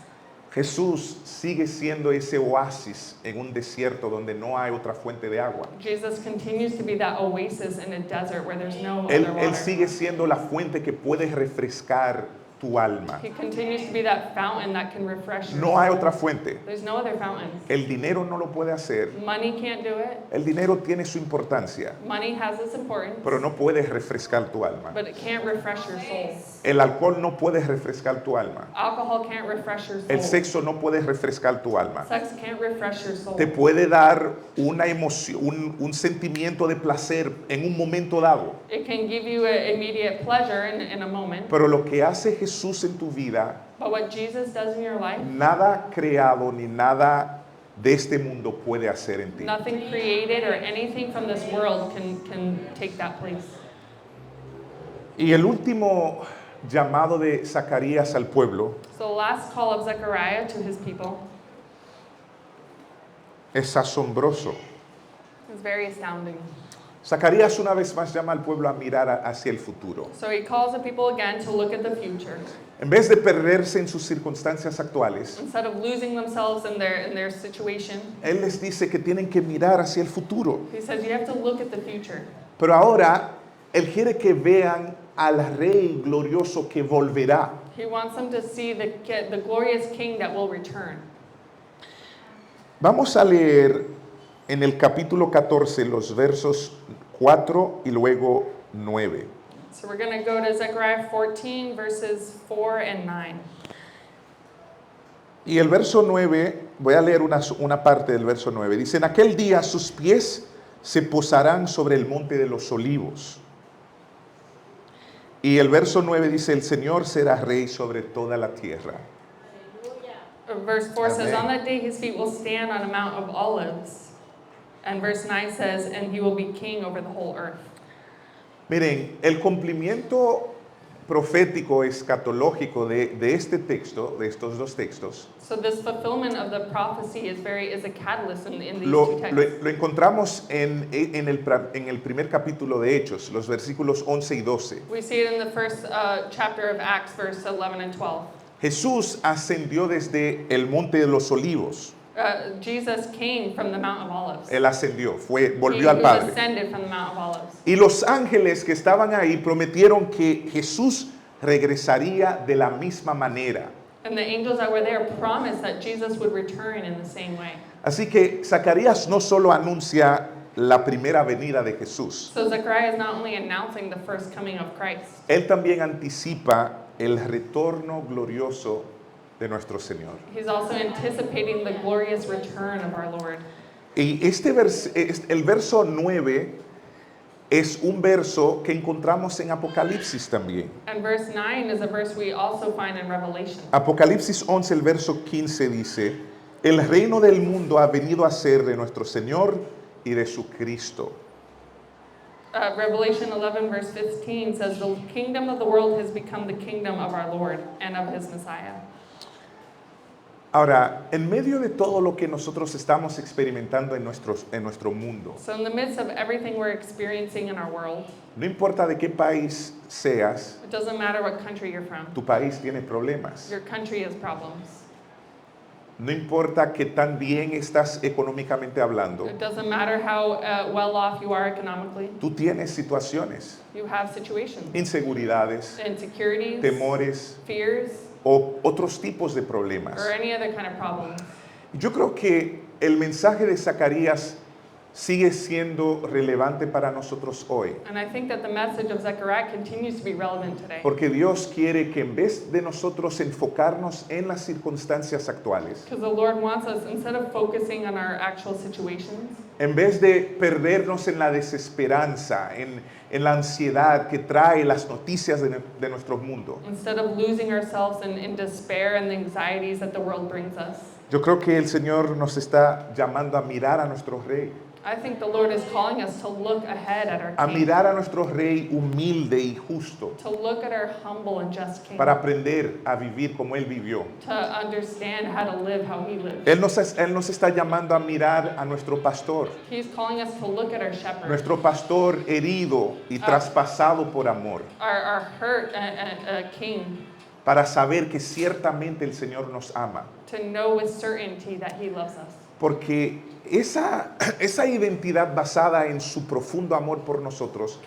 Jesús sigue siendo ese oasis en un desierto donde no hay otra fuente de agua. Jesus continues to be that oasis in a desert where there's no Él other water. sigue siendo la fuente que puede refrescar tu alma. He continues to be that fountain that can refresh your No hay soul. otra fuente. There's no other fountains. El dinero no lo puede hacer. Money can't do it. El dinero tiene su importancia, Money has its importance, pero no puede refrescar tu alma. but it can't refresh your soul. El alcohol no puede refrescar tu alma. Alcohol can't refresh your soul. El sexo no puede refrescar tu alma. Sex can't refresh your soul. Te puede dar una emoción, un sentimiento de placer en un momento dado. It can give you an immediate pleasure in a moment, Pero lo que hace Jesús en tu vida, but what Jesus does in your life, nada creado ni nada de este mundo puede hacer en ti. nothing created or anything from this world can take that place. Y el último llamado de Zacarías al pueblo So the last call of Zechariah to his people es asombroso. is very astounding. Zacarías una vez más llama al pueblo a mirar hacia el futuro. So he calls the people again to look at the future. En vez de perderse en sus circunstancias actuales, Instead of losing themselves in their situation, Él les dice que tienen que mirar hacia el futuro. he says you have to look at the future. Pero ahora, Él quiere que vean al Rey glorioso que volverá. He wants them to see the glorious King that will return. Vamos a leer en el capítulo 14 los versos 4 y luego 9. So we're going to go to Zechariah 14, verses 4 and 9. Y el verso 9, voy a leer una parte del verso 9. Dice, en aquel día sus pies se posarán sobre el monte de los olivos. Y el verso 9 dice, el Señor será rey sobre toda la tierra. Verse 4 says, Amen. on that day his feet will stand on a mount of olives. And verse 9 says, and he will be king over the whole earth. Miren, el cumplimiento profético escatológico de este texto, de estos dos textos, So this fulfillment of the prophecy is a catalyst in these two lo texts. encontramos en el primer capítulo de Hechos, los versículos 11 y 12. We see it in the first chapter of Acts, verse 11 and 12. Jesús ascendió desde el monte de los olivos. Jesus came from the Mount of Olives. Él ascendió, volvió He al Padre. ascended from the Mount of Olives. Y los ángeles que estaban ahí prometieron que Jesús regresaría de la misma manera. And the angels that were there promised that Jesus would return in the same way. Así que Zacarías no solo anuncia la primera venida de Jesús, So Zechariah is not only announcing the first coming of Christ, él también anticipa el retorno glorioso de nuestro Señor. he's also anticipating the glorious return of our Lord. Y el verso 9 es un verso que encontramos en Apocalipsis también. And verse 9 is a verse we also find in Revelation. Apocalipsis 11, el verso 15 dice, el reino del mundo ha venido a ser de nuestro Señor y de su Cristo. Revelation 11, verse 15 says, the kingdom of the world has become the kingdom of our Lord and of his Messiah. Ahora, en medio de todo lo que nosotros estamos experimentando en nuestro mundo, So in the midst of everything we're experiencing in our world, no importa de qué país seas, it doesn't matter what country you're from. tu país tiene problemas. Your country has problems. No importa qué tan bien estás económicamente hablando, It doesn't matter how well off you are economically. tú tienes situaciones, You have situations, inseguridades, insecurities, temores fears, o otros tipos de problemas. or any other kind of problem. Yo creo que el mensaje de Zacarías sigue siendo relevante para nosotros hoy, And I think that the message of Zechariah continues to be relevant today. porque Dios quiere que en vez de nosotros enfocarnos en las circunstancias actuales, Because the Lord wants us, instead of focusing on our actual situations, en vez de perdernos en la desesperanza, en la ansiedad que trae las noticias de nuestro mundo, instead of losing ourselves in despair and the anxieties that the world brings us, yo creo que el Señor nos está llamando a mirar a nuestro Rey, I think the Lord is calling us to look ahead at our a King, mirar a nuestro Rey humilde y justo, to look at our humble and just King, para aprender a vivir como Él vivió. to understand how to live how He lives. Él nos está llamando a mirar a nuestro pastor, He's calling us to look at our shepherd, nuestro pastor herido y traspasado por amor, our hurt King, para saber que ciertamente el Señor nos ama. to know with certainty that He loves us. Porque esa identidad basada en su profundo amor por nosotros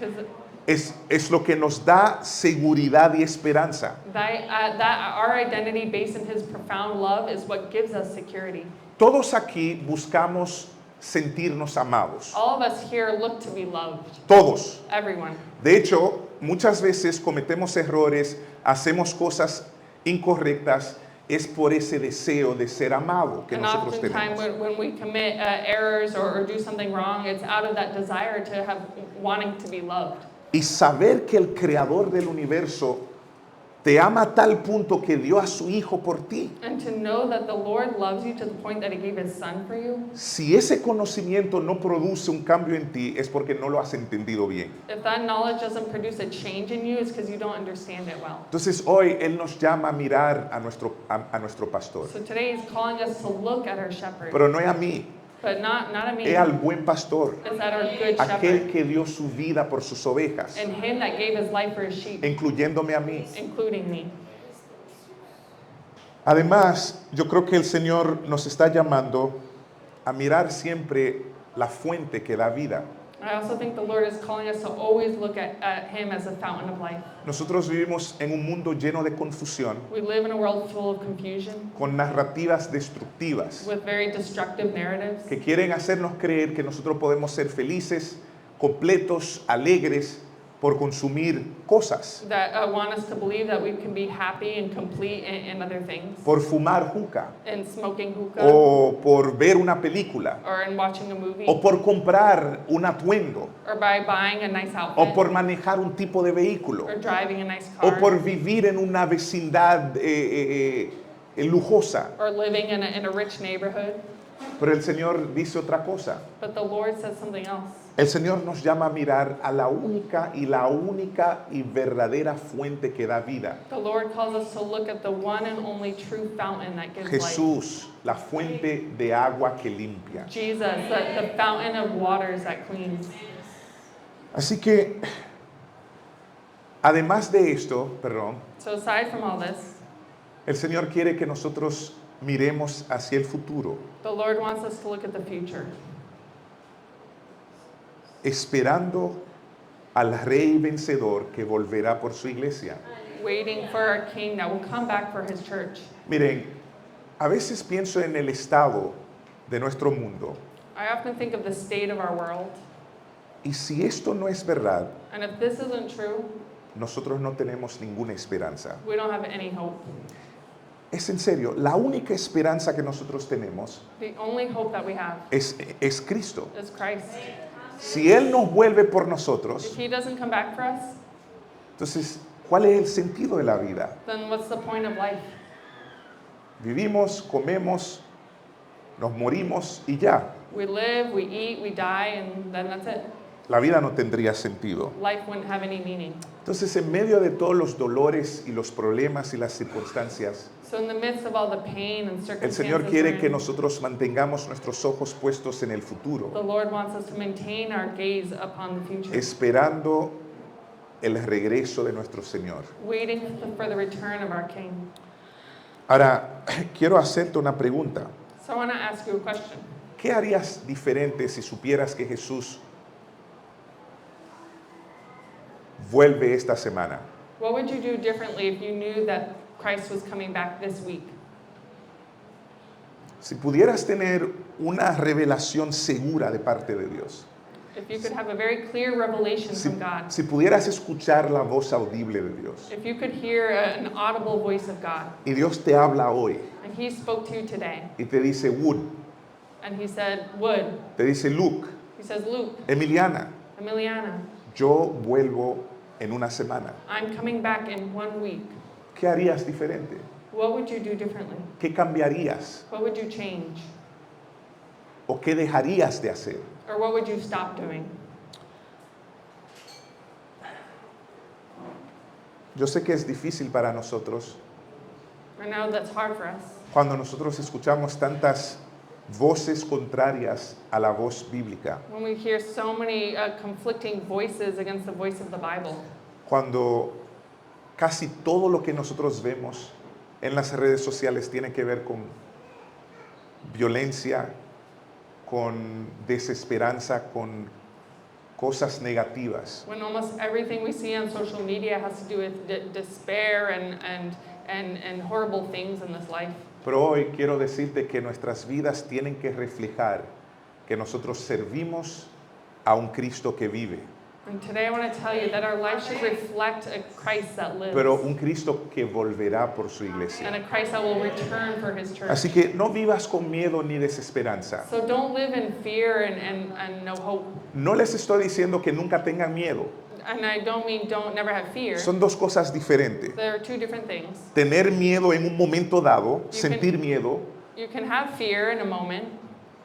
es lo que nos da seguridad y esperanza. That our identity based in his profound love is what gives us security. Todos aquí buscamos sentirnos amados. All of us here look to be loved. Todos. Everyone. De hecho, muchas veces cometemos errores, hacemos cosas incorrectas, es por ese deseo de ser amado que And nosotros oftentimes tenemos. when we commit errors or do something wrong, it's out of that desire to have wanting to be loved. Y saber que el creador del universo te ama a tal punto que dio a su hijo por ti. And to know that the Lord loves you to the point that he gave his son for you. Si ese conocimiento no produce un cambio en ti, es porque no lo has entendido bien. If that knowledge doesn't produce a change in you, it's because you don't understand it well. Entonces hoy Él nos llama a mirar a nuestro pastor. So today he's calling us to look at our shepherd. Pero no es a mí, But not a me. es al buen pastor. It's at our good Aquel shepherd. que dio su vida por sus ovejas, And him that gave his life for his sheep, incluyéndome a mí. including me. Además, yo creo que el Señor nos está llamando a mirar siempre la fuente que da vida. I also think the Lord is calling us to always look at him as a fountain of life. Nosotros vivimos en un mundo lleno de confusión, We live in a world full of confusion, con narrativas destructivas with very destructive narratives que quieren hacernos creer que nosotros podemos ser felices, completos, alegres por consumir cosas, that want us to believe that we can be happy and complete in other things, por fumar juca, in smoking hookah, o por ver una película, or in watching a movie, o por comprar un atuendo, or by buying a nice o outfit, por manejar un tipo de vehículo, or driving a nice o car, por vivir en una vecindad lujosa. or living in a rich neighborhood. Pero el Señor dice otra cosa. But the Lord says something else. El Señor nos llama a mirar a la única y verdadera fuente que da vida. The Lord calls us to look at the one and only true fountain that gives life. Jesús, la fuente de agua que limpia. Jesus, the fountain of waters that cleans. Así que, además de esto, So aside from all this, el Señor quiere que nosotros miremos hacia el futuro, the Lord wants us to look at the future, esperando al Rey vencedor que volverá por su iglesia. waiting for our King that will come back for his church. Miren, a veces pienso en el estado de nuestro mundo, I often think of the state of our world, y si esto no es verdad, and if this isn't true, nosotros no tenemos ninguna esperanza. we don't have any hope. Es en serio, la única esperanza que nosotros tenemos The only hope that we have es Cristo. is Christ. Si Él nos vuelve por If nosotros, he doesn't come back for us, entonces, ¿cuál es el sentido de la vida? then what's the point of life? Vivimos, comemos, nos morimos y ya. We live, we eat, we die, and then that's it. La vida no tendría sentido. Life wouldn't have any meaning. Entonces, en medio de todos los dolores y los problemas y las circunstancias, So in the midst of all the pain and el circumstances, Señor we're quiere in, que nosotros mantengamos nuestros ojos puestos en el futuro, the Lord wants us to maintain our gaze upon the future, esperando el regreso de nuestro Señor. waiting for the return of our King. Ahora, quiero hacerte una pregunta. So I want to ask you a question. ¿Qué harías diferente si supieras que Jesús vuelve esta semana? What would you do differently if you knew that Christ was coming back this week? Si pudieras tener una revelación segura de parte de Dios, If you could have a very clear revelation si, from God, si pudieras escuchar la voz audible de Dios, if you could hear an audible voice of God, y Dios te habla hoy and He spoke to you today, y te dice Wood, and He said, Wood, te dice Luke, He says, Luke, Emiliana, Emiliana, yo vuelvo en una semana. I'm coming back in 1 week. ¿Qué harías diferente? What would you do differently? ¿Qué cambiarías? What would you change? ¿O qué dejarías de hacer? Or what would you stop doing? Yo sé que es difícil para nosotros I know that's hard for us cuando nosotros escuchamos tantas voces contrarias a la voz bíblica, when we hear so many conflicting voices against the voice of the Bible. cuando casi todo lo que nosotros vemos en las redes sociales tiene que ver con violencia, con desesperanza, con cosas negativas. when almost everything we see on social media has to do with despair and horrible things in this life. Pero hoy quiero decirte que nuestras vidas tienen que reflejar que nosotros servimos a un Cristo que vive, And today I want to tell you that our life should reflect a Christ that lives, pero un Cristo que volverá por su and iglesia. a Christ that will return for his church. Así que no vivas con miedo ni desesperanza. So don't live in fear and no hope. No les estoy diciendo que nunca tengan miedo. And I don't mean don't never have fear. Son dos cosas diferentes. There are two different things. Tener miedo en un momento dado, sentir miedo, You can have fear in a moment,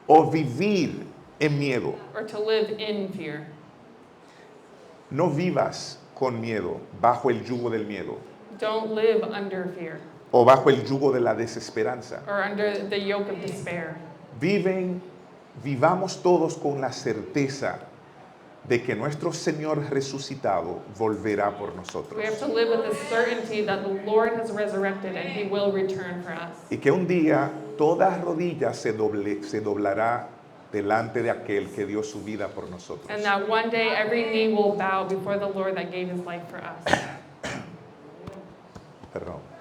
o vivir en miedo. or to live in fear. No vivas con miedo, bajo el yugo del miedo, Don't live under fear o bajo el yugo de la desesperanza. or under the yoke of despair. Vivamos todos con la certeza de que nuestro Señor resucitado volverá por nosotros. We have to live with the certainty that the Lord has resurrected and he will return for us. Y que un día toda rodilla se doblará delante de aquel que dio su vida por nosotros. And that one day every knee will bow before the Lord that gave his life for us. Perdón.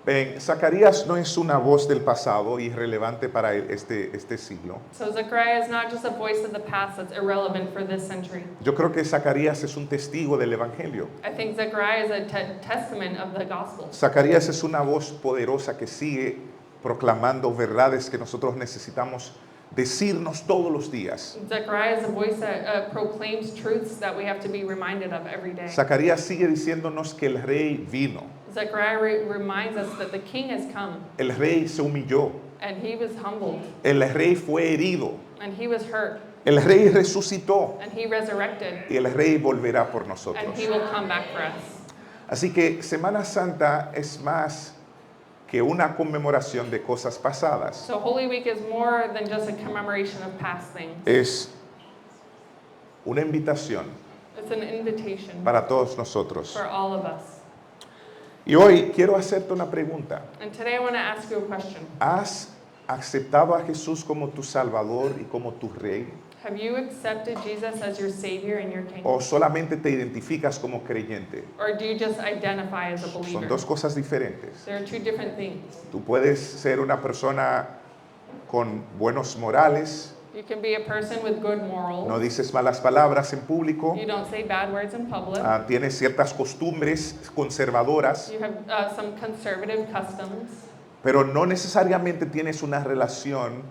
Ven, Zacarías no es una voz del pasado irrelevante para este siglo. So Zechariah is not just a voice of the past that's irrelevant for this century. Yo creo que Zacarías es un testigo del Evangelio. I think Zechariah is a testament of the gospel. Zacarías es una voz poderosa que sigue proclamando verdades que nosotros necesitamos decirnos todos los días. Zechariah is a voice that proclaims truths that we have to be reminded of every day. Zacarías sigue diciéndonos que el rey vino, Zechariah reminds us that the king has come el rey se humilló, and he was humbled el rey fue herido, and he was hurt el rey resucitó and he resurrected y el rey volverá por and nosotros. he will come back for us. Así que Semana Santa es más que una conmemoración de cosas pasadas. So Holy Week is more than just a commemoration of past things. Es una invitación It's an invitation para todos nosotros. for all of us. Y hoy quiero hacerte una pregunta. And today I want to ask you a question. ¿Has aceptado a Jesús como tu Salvador y como tu Rey? Have you accepted Jesus as your Savior and your King? ¿O solamente te identificas como creyente? Or do you just identify as a Son believer? dos cosas diferentes. There are two different things. Tú puedes ser una persona con buenos morales, You can be a person with good morals. no dices malas palabras en público, You don't say bad words in public. tienes ciertas costumbres conservadoras, You have some conservative customs, pero no necesariamente tienes una relación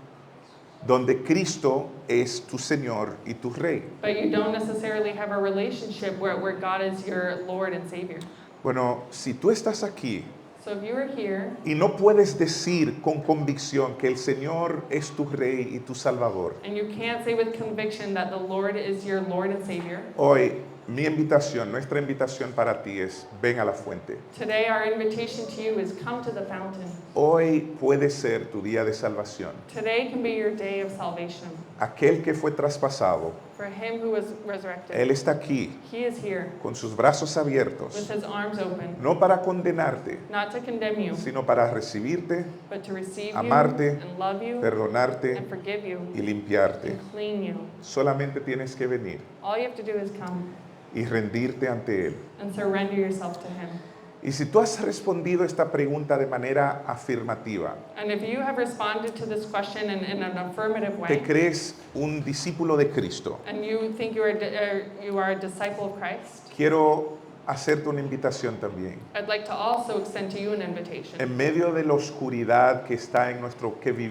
donde Cristo es tu Señor y tu Rey. but you don't necessarily have a relationship where God is your Lord and Savior. Bueno, si tú estás aquí So if you are here y no puedes decir con convicción que el Señor es tu Rey y tu Salvador, and you can't say with conviction that the Lord is your Lord and Savior, hoy mi invitación, nuestra invitación para ti es, ven a la fuente. today our invitation to you is come to the fountain. Hoy puede ser tu día de salvación. Today can be your day of salvation. Aquel que fue traspasado, For him who was resurrected, Él está aquí he is here con sus brazos with abiertos, his arms open, no para condenarte, not to condemn you, sino para recibirte, but to receive you amarte, and love you perdonarte and forgive you y limpiarte. and clean you. Solamente tienes que venir All you have to do is come y rendirte ante Él. and surrender yourself to him. Y si tú has respondido esta pregunta de manera afirmativa, And if you have responded to this question in an affirmative te way, crees un discípulo de Cristo, and you think you are a disciple of Christ, quiero hacerte una invitación también. I'd like to also extend to you an invitation. En medio de la oscuridad que está en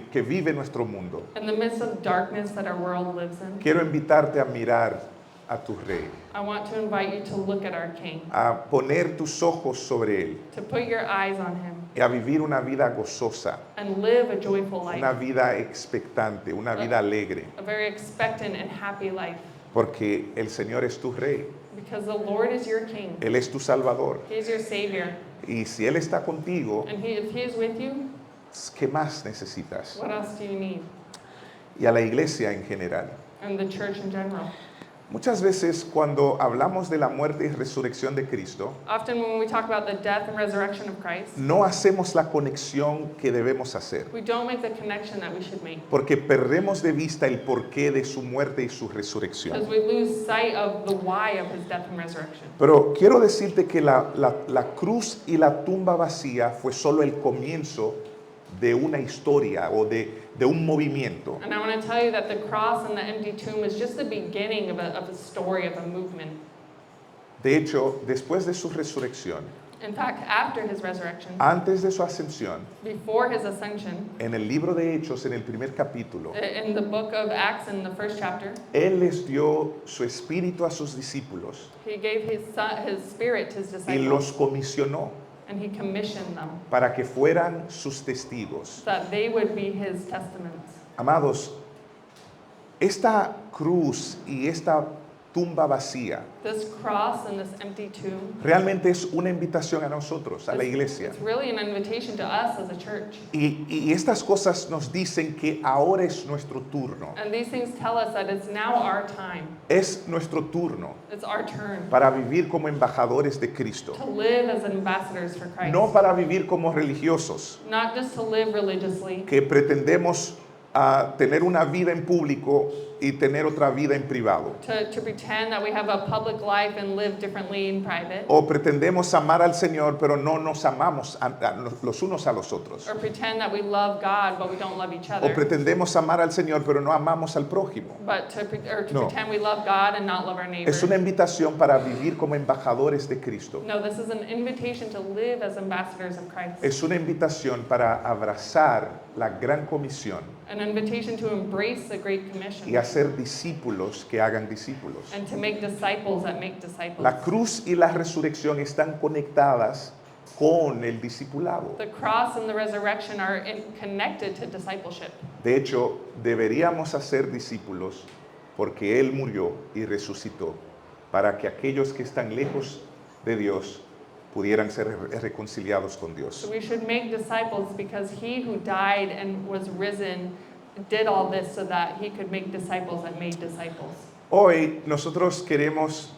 que vive nuestro mundo, In the midst of darkness that our world lives in, quiero invitarte a mirar a tu Rey, I want to invite you to look at our King, a poner tus ojos sobre Él to put your eyes on him, y a vivir una vida gozosa, and live a joyful una life, vida expectante, una vida alegre, a very expectant and happy life, porque el Señor es tu Rey, because the Lord is your King. Él es tu Salvador. He is your Savior, Y si Él está contigo, and if he is with you, ¿qué más necesitas? what else do you need? Y a la iglesia en general, And the church in general. Muchas veces cuando hablamos de la muerte y resurrección de Cristo, Often when we talk about the death and resurrection of Christ, no hacemos la conexión que debemos hacer, we don't make the connection that we should make porque perdemos de vista el porqué de su muerte y su because resurrección. we lose sight of the why of his death and resurrection. Pero quiero decirte que la cruz y la tumba vacía fue solo el comienzo de una historia o de un movimiento. And I want to tell you that the cross and the empty tomb is just the beginning of a story, of a movement. De hecho, después de su resurrección, In fact, after his resurrection, antes de su ascensión, before his ascension, en el libro de Hechos, en el primer capítulo, in the book of Acts, in the first chapter, Él les dio su espíritu a sus discípulos he gave his spirit to his y disciples, los comisionó and he commissioned them para que fueran sus testigos. so that they would be his testaments. Amados, esta cruz y esta tumba vacía This cross and this empty tomb, realmente es una invitación a nosotros, a la iglesia. it's really an invitation to us as a church. Y estas cosas nos dicen que ahora es nuestro turno. And these things tell us that it's now our time. Es nuestro turno It's our turn para vivir como embajadores de Cristo. to live as ambassadors for Christ. No para vivir como religiosos, Not just to live religiously, que pretendemos tener una vida en público y tener otra vida en privado. to pretend that we have a public life and live differently in private, O pretendemos amar al Señor, pero no nos amamos los unos a los otros. or pretend that we love God but we don't love each O other, pretendemos amar al Señor, pero no amamos al prójimo. but to No. pretend we love God and not love our neighbor. Es una invitación para vivir como embajadores de Cristo. No, this is an invitation to live as ambassadors of Christ. Es una invitación para abrazar la gran comisión An invitation to embrace the Great Commission y hacer discípulos que hagan discípulos. and to make disciples that make disciples. La cruz y la resurrección están conectadas con el discipulado. The cross and the resurrection are connected to discipleship. De hecho, deberíamos hacer discípulos porque Él murió y resucitó para que aquellos que están lejos de Dios pudieran ser reconciliados con Dios. So we should make disciples because he who died and was risen did all this so that he could make disciples that made disciples. Hoy nosotros queremos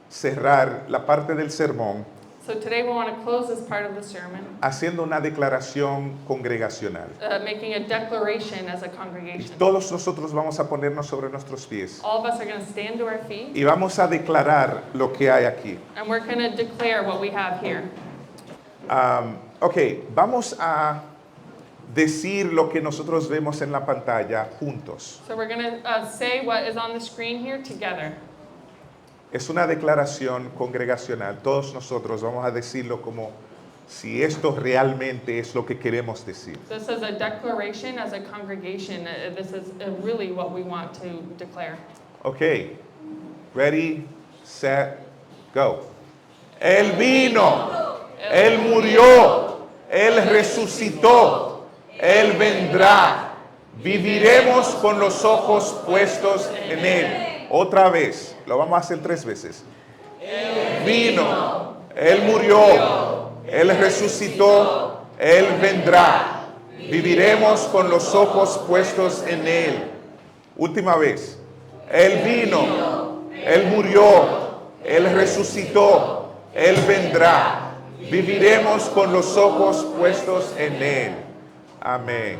cerrar la parte del sermón So today we want to close this part of the sermon, haciendo una declaración congregacional. making a declaration as a Y congregation. todos nosotros vamos a ponernos sobre nuestros pies All of us are going to stand to our feet y vamos a declarar lo que hay aquí. and we're going to declare what we have here. Ok, vamos a decir lo que nosotros vemos en la pantalla juntos. So we're going to say what is on the screen here together. Es una declaración congregacional. Todos nosotros vamos a decirlo como si esto realmente es lo que queremos decir. This is a declaration as a congregation. This is really what we want to declare. Ok, ready, set, go. Él vino, Él murió, Él resucitó, Él vendrá. Viviremos con los ojos puestos en Él. Otra vez, lo vamos a hacer 3 veces. Él vino, Él murió, Él resucitó, Él vendrá. Viviremos con los ojos puestos en Él. Última vez. Él vino, Él murió, Él resucitó, Él vendrá. Viviremos con los ojos puestos en Él. Amén.